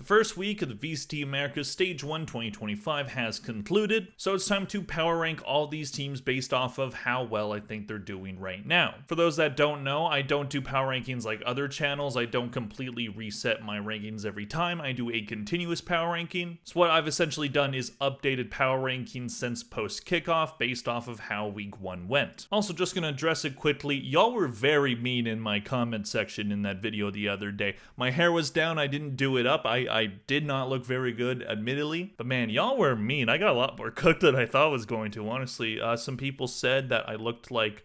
first week of the VCT Americas Stage 1 2025 has concluded, so it's time to power rank all these teams based off of how well I think they're doing right now. For those that don't know, I don't do power rankings like other channels. I don't completely reset my rankings every time. I do a continuous power ranking. So what I've essentially done is updated power rankings since post kickoff based off of how week 1 went. Also, just gonna address it quickly. Y'all were very mean in my comment section in that video the other day. My hair was down. I didn't do it up. I did not look very good, admittedly. But man, y'all were mean. I got a lot more cooked than I thought I was going to, honestly. Some people said that I looked like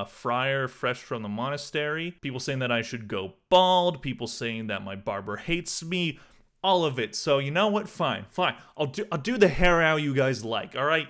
friar fresh from the monastery. People saying that I should go bald. People saying that my barber hates me. All of it. So you know what? Fine. I'll do the hair how you guys like. All right.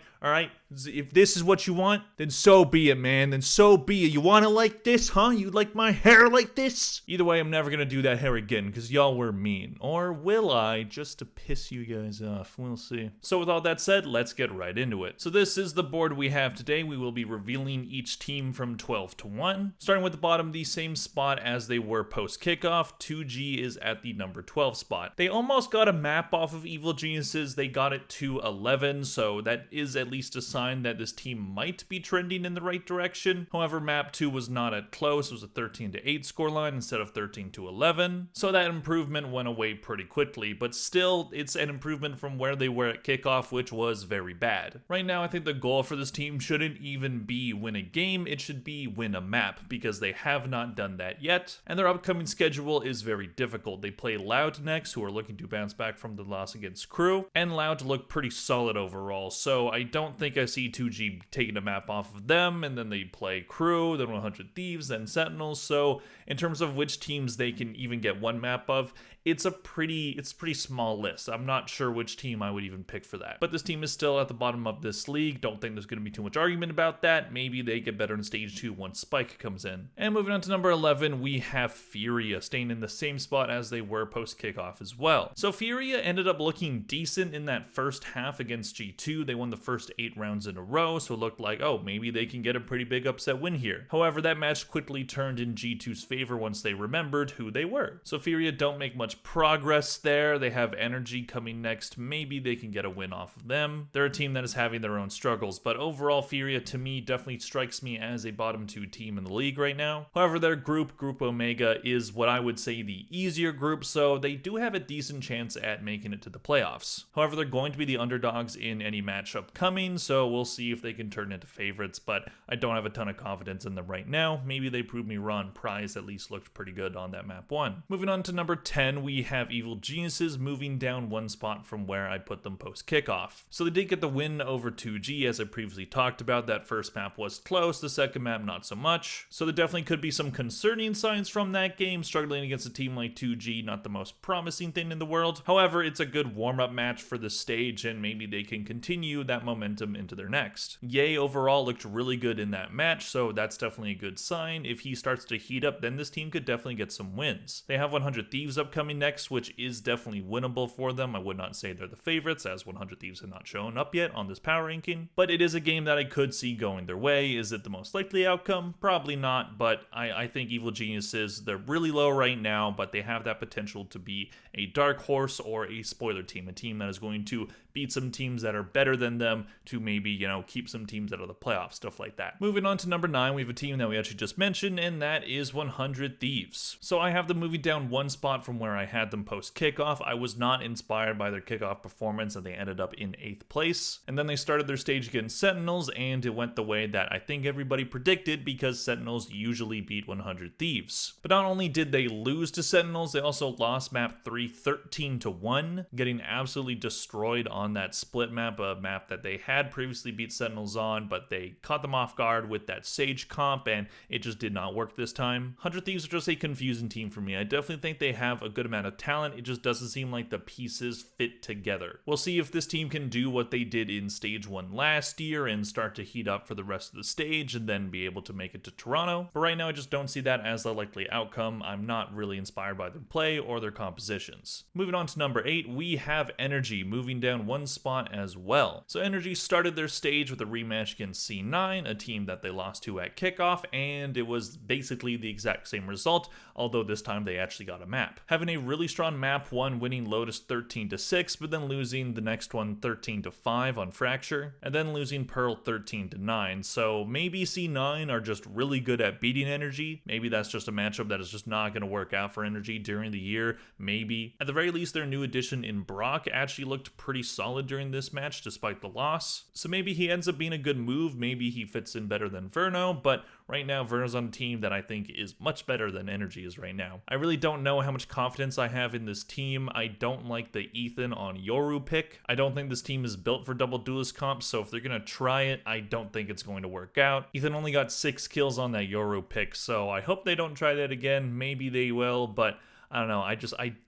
If this is what you want, then so be it, man. Then so be it. You want it like this, huh? You like my hair like this? Either way, I'm never gonna do that hair again because y'all were mean. Or will I, just to piss you guys off? We'll see. So with all that said, let's get right into it. So this is the board we have today. We will be revealing each team from 12 to 1. Starting with the bottom, the same spot as they were post kickoff. 2G is at the number 12 spot. They almost got a map off of Evil Geniuses. They got it to 11, so that is at least a sign that this team might be trending in the right direction. However, map 2 was not at close. It was a 13-8 scoreline instead of 13-11. So that improvement went away pretty quickly, but still, it's an improvement from where they were at kickoff, which was very bad. Right now, I think the goal for this team shouldn't even be win a game. It should be win a map, because they have not done that yet, and their upcoming schedule is very difficult. They play Loud next, who are looking to bounce back from the loss against Crew, and Loud look pretty solid overall, so I don't think I see 2G taking a map off of them, and then they play Crew, then 100 Thieves, then Sentinels. So in terms of which teams they can even get one map of, it's a pretty small list. I'm not sure which team I would even pick for that. But this team is still at the bottom of this league. Don't think there's going to be too much argument about that. Maybe they get better in stage 2 once Spike comes in. And moving on to number 11, we have Furia, staying in the same spot as they were post kickoff as well. So Furia ended up looking decent in that first half against G2. They won the first 8 rounds in a row, so it looked like, oh, maybe they can get a pretty big upset win here. However, that match quickly turned in G2's favor once they remembered who they were. So Furia don't make much progress there. They have Energy coming next. Maybe they can get a win off of them. They're a team that is having their own struggles, but overall Furia to me definitely strikes me as a bottom 2 team in the league right now. However, their group Omega, is what I would say the easier group, so they do have a decent chance at making it to the playoffs. However, they're going to be the underdogs in any matchup coming, so we'll see if they can turn into favorites, but I don't have a ton of confidence in them right now. Maybe they prove me wrong. Prize at least looked pretty good on that map 1. Moving on to number 10, we have Evil Geniuses, moving down one spot from where I put them post kickoff. So they did get the win over 2G, as I previously talked about. That first map was close, the second map not so much. So there definitely could be some concerning signs from that game. Struggling against a team like 2G, not the most promising thing in the world. However, it's a good warm-up match for the stage, and maybe they can continue that momentum into their next. Ye overall looked really good in that match, so that's definitely a good sign. If he starts to heat up, then this team could definitely get some wins. They have 100 Thieves upcoming next, which is definitely winnable for them. I would not say they're the favorites, as 100 Thieves have not shown up yet on this power ranking, but it is a game that I could see going their way. Is it the most likely outcome? Probably not, but I think Evil Geniuses, they're really low right now, but they have that potential to be a dark horse or a spoiler team, a team that is going to beat some teams that are better than them to maybe, keep some teams out of the playoffs, stuff like that. Moving on to number 9, we have a team that we actually just mentioned, and that is 100 Thieves. So I have them moving down one spot from where I had them post kickoff. I was not inspired by their kickoff performance, and they ended up in 8th place. And then they started their stage against Sentinels, and it went the way that I think everybody predicted, because Sentinels usually beat 100 Thieves. But not only did they lose to Sentinels, they also lost map 3 13-1, getting absolutely destroyed on that split map, a map that they had previously beat Sentinels on, but they caught them off guard with that Sage comp, and it just did not work this time. 100 Thieves are just a confusing team for me. I definitely think they have a good amount of talent. It just doesn't seem like the pieces fit together. We'll see if this team can do what they did in stage 1 last year and start to heat up for the rest of the stage and then be able to make it to Toronto. But right now, I just don't see that as the likely outcome. I'm not really inspired by their play or their compositions. Moving on to number 8, we have Energy, moving down one spot as well. So Energy started their stage with a rematch against C9, a team that they lost to at kickoff, and it was basically the exact same result, although this time they actually got a map. Having a really strong map 1, winning Lotus 13-6, but then losing the next one 13-5 on Fracture, and then losing Pearl 13-9. So maybe C9 are just really good at beating Energy. Maybe that's just a matchup that is just not going to work out for Energy during the year. Maybe. At the very least, their new addition in Brock actually looked pretty solid during this match despite the loss. So maybe he ends up being a good move. Maybe he fits in better than Verno, but right now Verno's on a team that I think is much better than Energy is right now. I really don't know how much confidence I have in this team. I don't like the Ethan on Yoru pick. I don't think this team is built for double duelist comps, so if they're going to try it, I don't think it's going to work out. Ethan only got 6 kills on that Yoru pick, so I hope they don't try that again. Maybe they will, but I don't know. I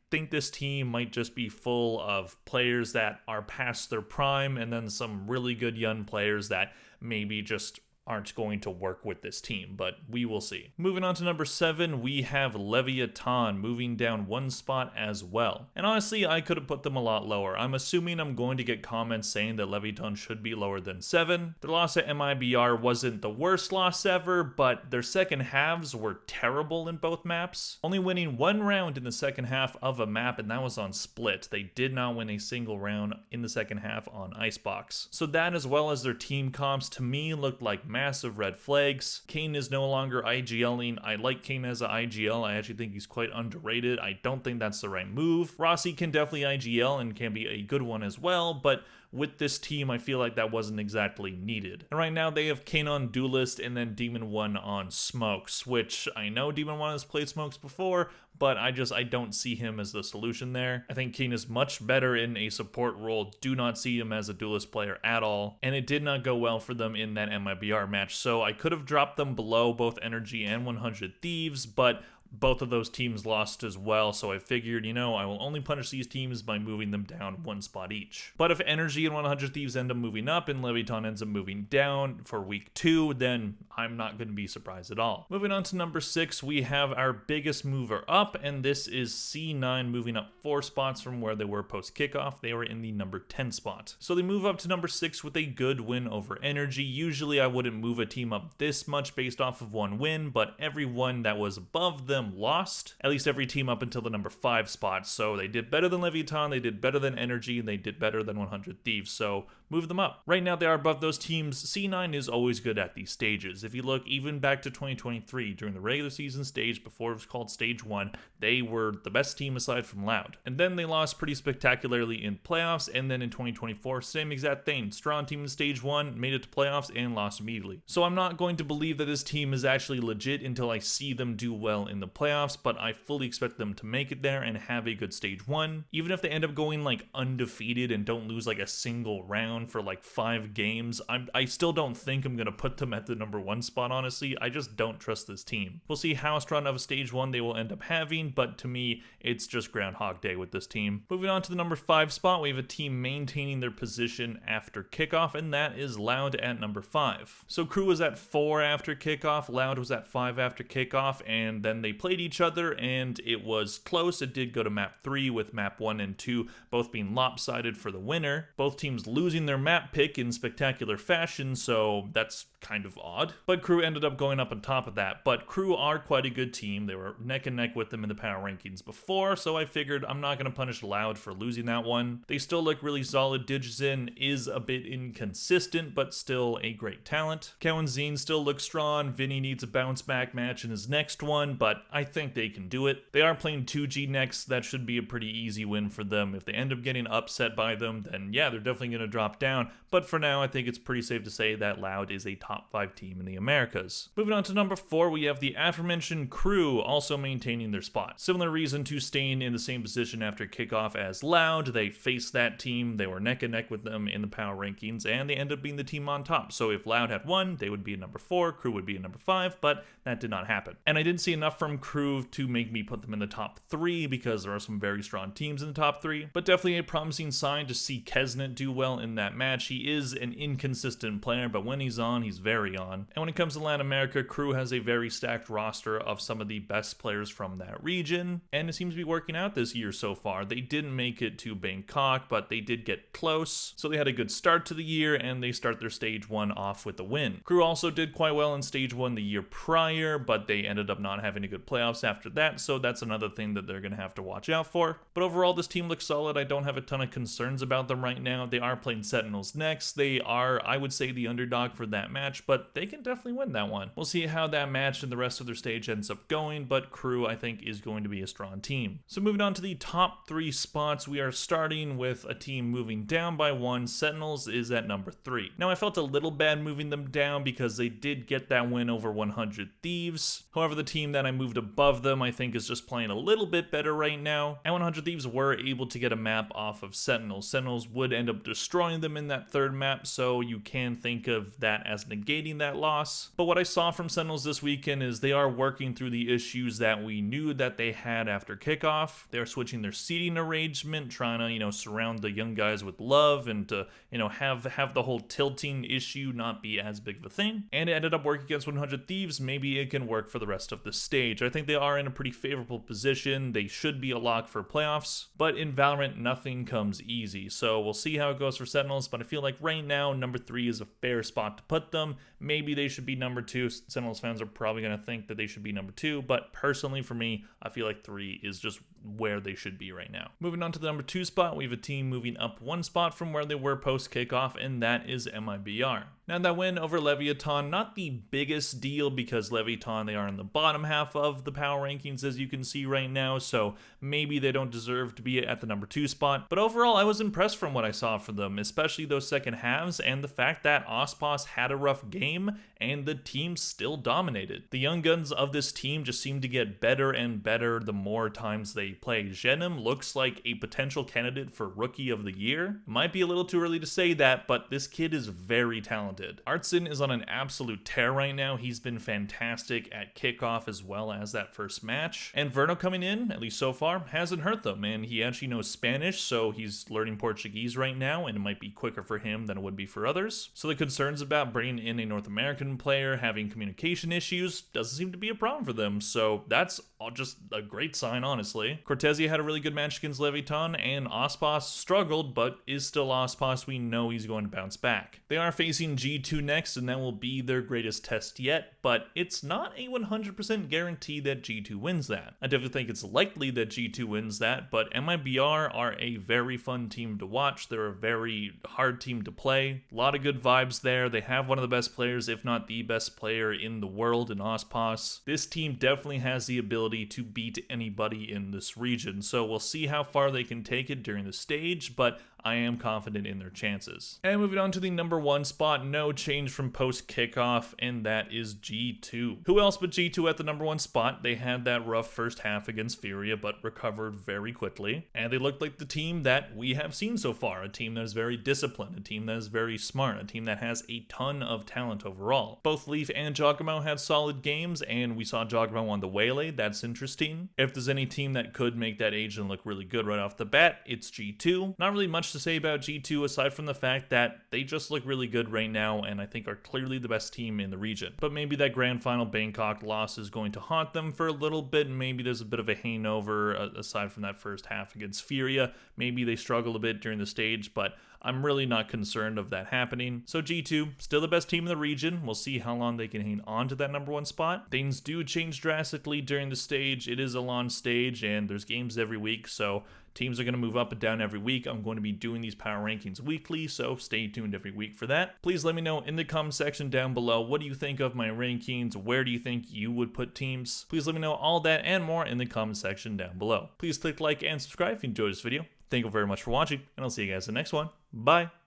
think this team might just be full of players that are past their prime and then some really good young players that maybe just aren't going to work with this team, but we will see. Moving on to number 7, we have Leviathan moving down 1 spot as well. And honestly, I could have put them a lot lower. I'm assuming I'm going to get comments saying that Leviathan should be lower than 7. Their loss at MIBR wasn't the worst loss ever, but their second halves were terrible in both maps. Only winning 1 round in the second half of a map, and that was on Split. They did not win a single round in the second half on Icebox. So that, as well as their team comps, to me looked like massive red flags. Kane is no longer IGLing. I like Kane as an IGL. I actually think he's quite underrated. I don't think that's the right move. Rossi can definitely IGL and can be a good one as well, but with this team, I feel like that wasn't exactly needed. And right now they have Kane on Duelist and then Demon 1 on Smokes, which I know Demon 1 has played Smokes before, but I don't see him as the solution there. I think Kane is much better in a support role. Do not see him as a Duelist player at all, and it did not go well for them in that MIBR match, so I could have dropped them below both Energy and 100 Thieves, but both of those teams lost as well, so I figured, I will only punish these teams by moving them down 1 spot each. But if Energy and 100 Thieves end up moving up and Leviathan ends up moving down for week 2, then I'm not going to be surprised at all. Moving on to number 6, we have our biggest mover up, and this is C9 moving up 4 spots from where they were post kickoff. They were in the number 10 spot. So they move up to number 6 with a good win over Energy. Usually I wouldn't move a team up this much based off of 1 win, but every one that was above them lost, at least every team up until the number 5 spot. So they did better than Leviathan, they did better than Energy, and they did better than 100 Thieves, so move them up. Right now they are above those teams. C9 is always good at these stages. If you look even back to 2023, during the regular season stage before it was called Stage 1, they were the best team aside from Loud. And then they lost pretty spectacularly in playoffs, and then in 2024, same exact thing. Strong team in Stage 1, made it to playoffs, and lost immediately. So I'm not going to believe that this team is actually legit until I see them do well in the playoffs, but I fully expect them to make it there and have a good Stage 1. Even if they end up going undefeated and don't lose a single round for 5 games, I still don't think I'm going to put them at the number 1 spot, honestly. I just don't trust this team. We'll see how strong of a Stage 1 they will end up having, but to me, it's just Groundhog Day with this team. Moving on to the number 5 spot, we have a team maintaining their position after kickoff, and that is Loud at number 5. So Crew was at 4 after kickoff, Loud was at 5 after kickoff, and then they played each other, and it was close. It did go to map 3, with map 1 and 2 both being lopsided for the winner. Both teams losing their map pick in spectacular fashion, so that's kind of odd. But Crew ended up going up on top of that. But Crew are quite a good team. They were neck and neck with them in the power rankings before, so I figured I'm not going to punish Loud for losing that one. They still look really solid. Digizin is a bit inconsistent, but still a great talent. Kawanzine still looks strong. Vinny needs a bounce back match in his next one, but I think they can do it. They are playing 2G next. That should be a pretty easy win for them. If they end up getting upset by them, then yeah, they're definitely going to drop down. But for now, I think it's pretty safe to say that Loud is a top 5 team in the Americas. Moving on to number 4, we have the aforementioned Crew also maintaining their spot. Similar reason to staying in the same position after kickoff as Loud. They faced that team. They were neck and neck with them in the power rankings, and they ended up being the team on top. So if Loud had won, they would be at number 4, Crew would be at number 5, but that did not happen. And I didn't see enough from Crew to make me put them in the top 3 because there are some very strong teams in the top 3, but definitely a promising sign to see Kesnet do well in that match. He is an inconsistent player, but when he's on, he's very on. And when it comes to Latin America, Crew has a very stacked roster of some of the best players from that region, and it seems to be working out this year so far. They didn't make it to Bangkok, but they did get close, so they had a good start to the year, and they start their Stage 1 off with a win. Crew also did quite well in Stage 1 the year prior, but they ended up not having a good good playoffs after that, so that's another thing that they're going to have to watch out for. But overall, this team looks solid. I don't have a ton of concerns about them right now. They are playing Sentinels next. They are, I would say, the underdog for that match, but they can definitely win that one. We'll see how that match and the rest of their stage ends up going, but Crew, I think, is going to be a strong team. So moving on to the top 3 spots, we are starting with a team moving down by 1. Sentinels is at number 3. Now, I felt a little bad moving them down because they did get that win over 100 Thieves. However, the team that I moved above them, I think, is just playing a little bit better right now. And 100 Thieves were able to get a map off of Sentinels. Sentinels would end up destroying them in that 3rd map, so you can think of that as negating that loss. But what I saw from Sentinels this weekend is they are working through the issues that we knew that they had after kickoff. They're switching their seating arrangement, trying to, surround the young guys with love and to, have the whole tilting issue not be as big of a thing. And it ended up working against 100 Thieves. Maybe it can work for the rest of the stage. I think they are in a pretty favorable position. They should be a lock for playoffs, but in Valorant, nothing comes easy. So we'll see how it goes for Sentinels, but I feel like right now, number 3 is a fair spot to put them. Maybe they should be number 2. Sentinels fans are probably going to think that they should be number 2, but personally for me, I feel like 3 is just where they should be right now. Moving on to the number 2 spot, we have a team moving up 1 spot from where they were post kickoff, and that is MIBR. Now, that win over Leviathan, not the biggest deal because Leviathan, they are in the bottom half of the power rankings, as you can see right now, so maybe they don't deserve to be at the number 2 spot. But overall, I was impressed from what I saw from them, especially those second halves and the fact that Ospos had a rough game and the team still dominated. The young guns of this team just seem to get better and better the more times they play. Genim looks like a potential candidate for Rookie of the Year. Might be a little too early to say that, but this kid is very talented. Artson is on an absolute tear right now. He's been fantastic at kickoff as well as that first match. And Verno coming in, at least so far, hasn't hurt them. And he actually knows Spanish, so he's learning Portuguese right now, and it might be quicker for him than it would be for others. So the concerns about bringing in a North American player having communication issues doesn't seem to be a problem for them. So that's just a great sign, honestly. Cortesia had a really good match against Leviathan, and Ospos struggled, but is still Ospos. We know he's going to bounce back. They are facing G2 next, and that will be their greatest test yet, but it's not a 100% guarantee that G2 wins that. I definitely think it's likely that G2 wins that, but MIBR are a very fun team to watch. They're a very hard team to play. A lot of good vibes there. They have one of the best players, if not the best player in the world in Ospos. This team definitely has the ability to beat anybody in this region, so we'll see how far they can take it during the stage, but I am confident in their chances. And moving on to the number 1 spot, no change from post kickoff, and that is G2. Who else but G2 at the number 1 spot? They had that rough first half against Furia, but recovered very quickly. And they looked like the team that we have seen so far, a team that is very disciplined, a team that is very smart, a team that has a ton of talent overall. Both Leaf and Giacomo had solid games, and we saw Giacomo on the Waylay. That's interesting. If there's any team that could make that agent look really good right off the bat, it's G2. Not really much to say about G2 aside from the fact that they just look really good right now and I think are clearly the best team in the region. But maybe that grand final Bangkok loss is going to haunt them for a little bit, and maybe there's a bit of a hangover aside from that first half against Furia. Maybe they struggle a bit during the stage, but I'm really not concerned of that happening. So G2, still the best team in the region. We'll see how long they can hang on to that number 1 spot. Things do change drastically during the stage. It is a long stage and there's games every week, so teams are going to move up and down every week. I'm going to be doing these power rankings weekly, so stay tuned every week for that. Please let me know in the comment section down below, what do you think of my rankings? Where do you think you would put teams? Please let me know all that and more in the comment section down below. Please click like and subscribe if you enjoyed this video. Thank you very much for watching, and I'll see you guys in the next one. Bye!